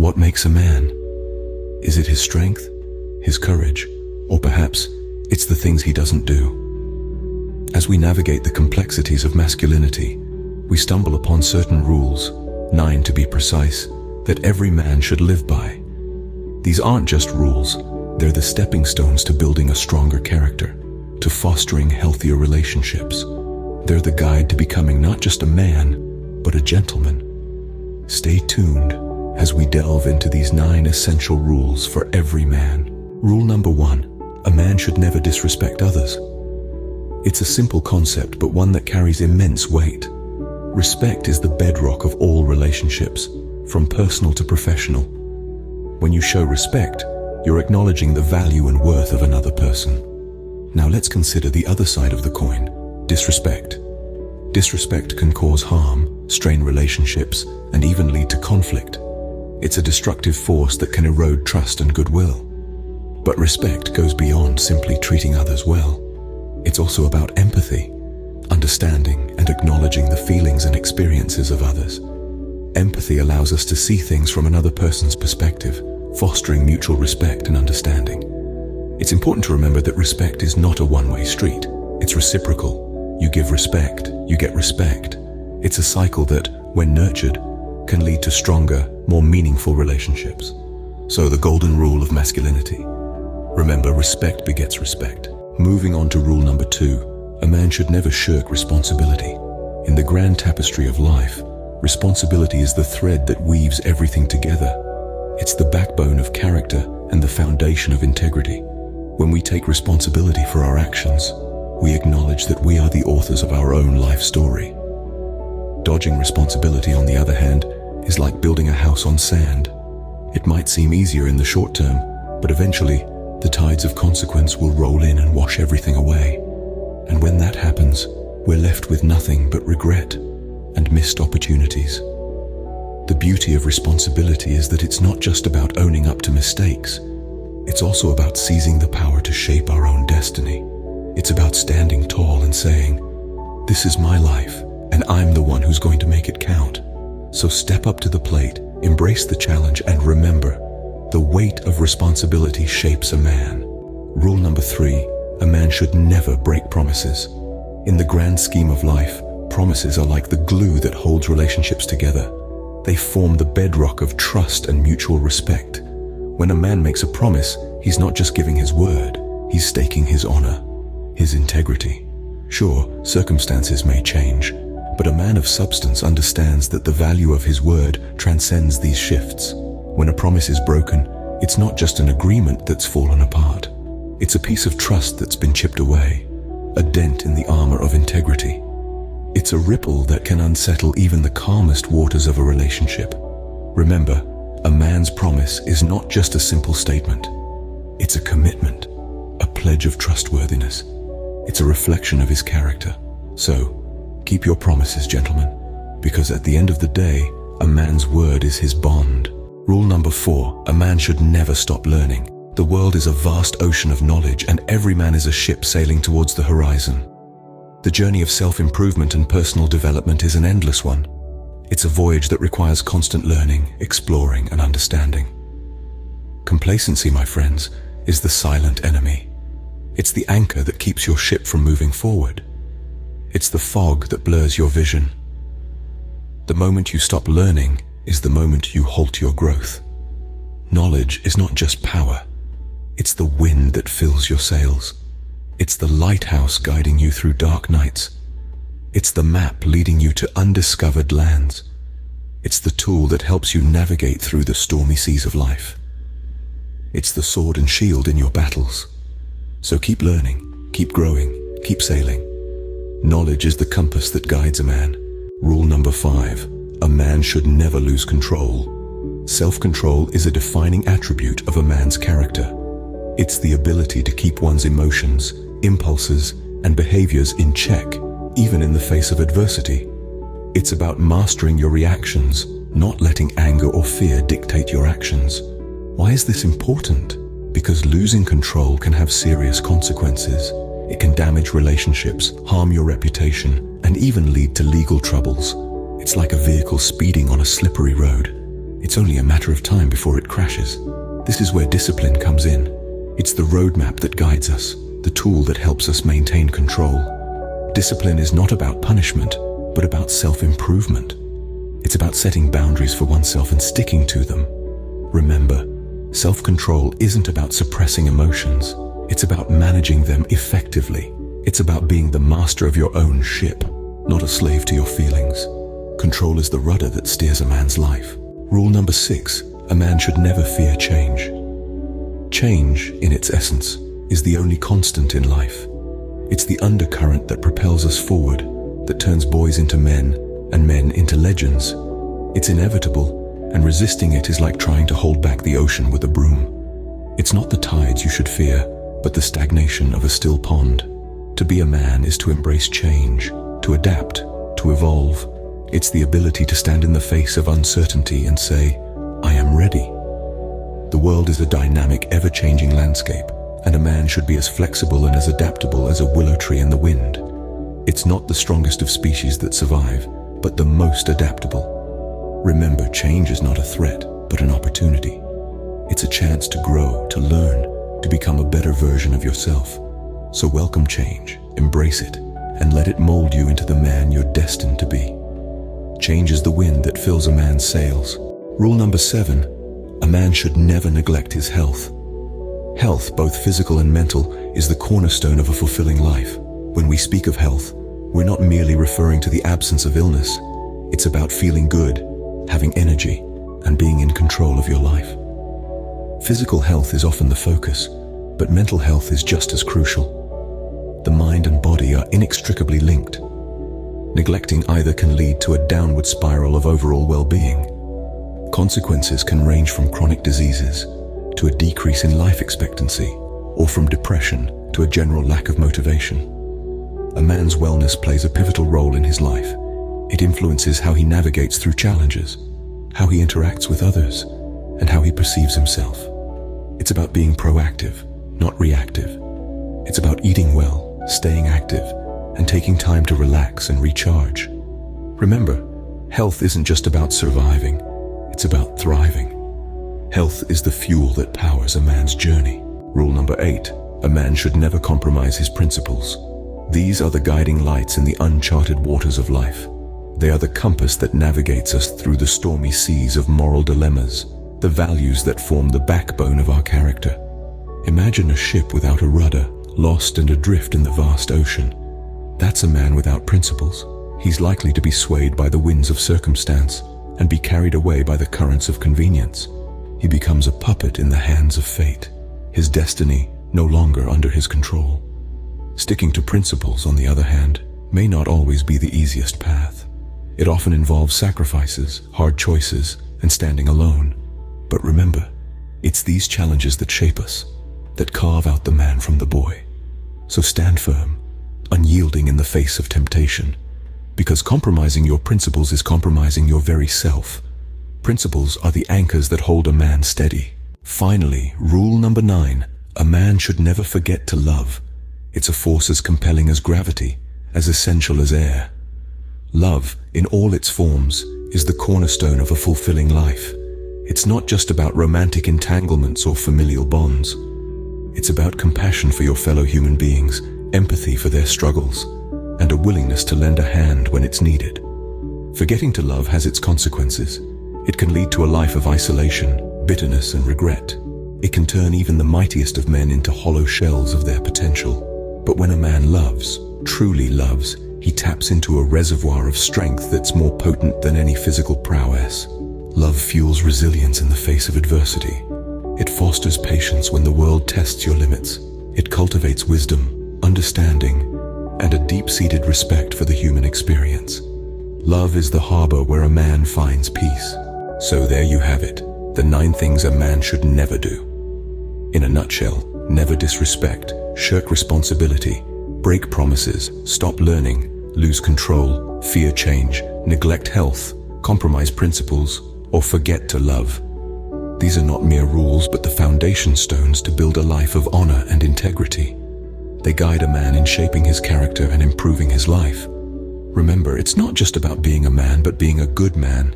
What makes a man? Is it his strength, his courage, or perhaps it's the things he doesn't do? As we navigate the complexities of masculinity, we stumble upon certain rules, 9 to be precise, that every man should live by. These aren't just rules, they're the stepping stones to building a stronger character, to fostering healthier relationships. They're the guide to becoming not just a man, but a gentleman. Stay tuned as we delve into these 9 essential rules for every man. Rule number 1, a man should never disrespect others. It's a simple concept, but one that carries immense weight. Respect is the bedrock of all relationships, from personal to professional. When you show respect, you're acknowledging the value and worth of another person. Now let's consider the other side of the coin, disrespect. Disrespect can cause harm, strain relationships, and even lead to conflict. It's a destructive force that can erode trust and goodwill. But respect goes beyond simply treating others well. It's also about empathy, understanding and acknowledging the feelings and experiences of others. Empathy allows us to see things from another person's perspective, fostering mutual respect and understanding. It's important to remember that respect is not a one-way street. It's reciprocal. You give respect, you get respect. It's a cycle that, when nurtured, can lead to stronger, more meaningful relationships. So the golden rule of masculinity. Remember, respect begets respect. Moving on to rule number 2, a man should never shirk responsibility. In the grand tapestry of life, responsibility is the thread that weaves everything together. It's the backbone of character and the foundation of integrity. When we take responsibility for our actions, we acknowledge that we are the authors of our own life story. Dodging responsibility, on the other hand, is like building a house on sand. It might seem easier in the short term, but eventually, the tides of consequence will roll in and wash everything away. And when that happens, we're left with nothing but regret and missed opportunities. The beauty of responsibility is that it's not just about owning up to mistakes. It's also about seizing the power to shape our own destiny. It's about standing tall and saying, "This is my life, and I'm the one who's going to make it count." So step up to the plate, embrace the challenge, and remember, the weight of responsibility shapes a man. Rule number 3, a man should never break promises. In the grand scheme of life, promises are like the glue that holds relationships together. They form the bedrock of trust and mutual respect. When a man makes a promise, he's not just giving his word, he's staking his honor, his integrity. Sure, circumstances may change, but a man of substance understands that the value of his word transcends these shifts. When a promise is broken, it's not just an agreement that's fallen apart. It's a piece of trust that's been chipped away, a dent in the armor of integrity. It's a ripple that can unsettle even the calmest waters of a relationship. Remember, a man's promise is not just a simple statement. It's a commitment, a pledge of trustworthiness. It's a reflection of his character. So, keep your promises, gentlemen, because at the end of the day, a man's word is his bond. Rule number 4, a man should never stop learning. The world is a vast ocean of knowledge, and every man is a ship sailing towards the horizon. The journey of self-improvement and personal development is an endless one. It's a voyage that requires constant learning, exploring, and understanding. Complacency, my friends, is the silent enemy. It's the anchor that keeps your ship from moving forward. It's the fog that blurs your vision. The moment you stop learning is the moment you halt your growth. Knowledge is not just power. It's the wind that fills your sails. It's the lighthouse guiding you through dark nights. It's the map leading you to undiscovered lands. It's the tool that helps you navigate through the stormy seas of life. It's the sword and shield in your battles. So keep learning, keep growing, keep sailing. Knowledge is the compass that guides a man. Rule number 5, a man should never lose control. Self-control is a defining attribute of a man's character. It's the ability to keep one's emotions, impulses, and behaviors in check, even in the face of adversity. It's about mastering your reactions, not letting anger or fear dictate your actions. Why is this important? Because losing control can have serious consequences. It can damage relationships, harm your reputation, and even lead to legal troubles. It's like a vehicle speeding on a slippery road. It's only a matter of time before it crashes. This is where discipline comes in. It's the roadmap that guides us, the tool that helps us maintain control. Discipline is not about punishment, but about self-improvement. It's about setting boundaries for oneself and sticking to them. Remember, self-control isn't about suppressing emotions. It's about managing them effectively. It's about being the master of your own ship, not a slave to your feelings. Control is the rudder that steers a man's life. Rule number 6, a man should never fear change. Change, in its essence, is the only constant in life. It's the undercurrent that propels us forward, that turns boys into men and men into legends. It's inevitable, and resisting it is like trying to hold back the ocean with a broom. It's not the tides you should fear, but the stagnation of a still pond. To be a man is to embrace change, to adapt, to evolve. It's the ability to stand in the face of uncertainty and say, I am ready. The world is a dynamic, ever-changing landscape, and a man should be as flexible and as adaptable as a willow tree in the wind. It's not the strongest of species that survive, but the most adaptable. Remember, change is not a threat, but an opportunity. It's a chance to grow, to learn, to become a better version of yourself. So welcome change, embrace it, and let it mold you into the man you're destined to be. Change is the wind that fills a man's sails. Rule number 7, a man should never neglect his health. Health, both physical and mental, is the cornerstone of a fulfilling life. When we speak of health, we're not merely referring to the absence of illness. It's about feeling good, having energy, and being in control of your life. Physical health is often the focus, but mental health is just as crucial. The mind and body are inextricably linked. Neglecting either can lead to a downward spiral of overall well-being. Consequences can range from chronic diseases to a decrease in life expectancy, or from depression to a general lack of motivation. A man's wellness plays a pivotal role in his life. It influences how he navigates through challenges, how he interacts with others, and how he perceives himself. It's about being proactive, not reactive. It's about eating well, staying active, and taking time to relax and recharge. Remember, health isn't just about surviving, it's about thriving. Health is the fuel that powers a man's journey. Rule number 8, a man should never compromise his principles. These are the guiding lights in the uncharted waters of life. They are the compass that navigates us through the stormy seas of moral dilemmas, the values that form the backbone of our character. Imagine a ship without a rudder, lost and adrift in the vast ocean. That's a man without principles. He's likely to be swayed by the winds of circumstance and be carried away by the currents of convenience. He becomes a puppet in the hands of fate, his destiny no longer under his control. Sticking to principles, on the other hand, may not always be the easiest path. It often involves sacrifices, hard choices, and standing alone. But remember, it's these challenges that shape us, that carve out the man from the boy. So stand firm, unyielding in the face of temptation, because compromising your principles is compromising your very self. Principles are the anchors that hold a man steady. Finally, rule number 9, a man should never forget to love. It's a force as compelling as gravity, as essential as air. Love, in all its forms, is the cornerstone of a fulfilling life. It's not just about romantic entanglements or familial bonds. It's about compassion for your fellow human beings, empathy for their struggles, and a willingness to lend a hand when it's needed. Forgetting to love has its consequences. It can lead to a life of isolation, bitterness, and regret. It can turn even the mightiest of men into hollow shells of their potential. But when a man loves, truly loves, he taps into a reservoir of strength that's more potent than any physical prowess. Love fuels resilience in the face of adversity. It fosters patience when the world tests your limits. It cultivates wisdom, understanding, and a deep-seated respect for the human experience. Love is the harbor where a man finds peace. So there you have it, the 9 things a man should never do. In a nutshell, never disrespect, shirk responsibility, break promises, stop learning, lose control, fear change, neglect health, compromise principles, or forget to love. These are not mere rules, but the foundation stones to build a life of honor and integrity. They guide a man in shaping his character and improving his life. Remember, it's not just about being a man, but being a good man,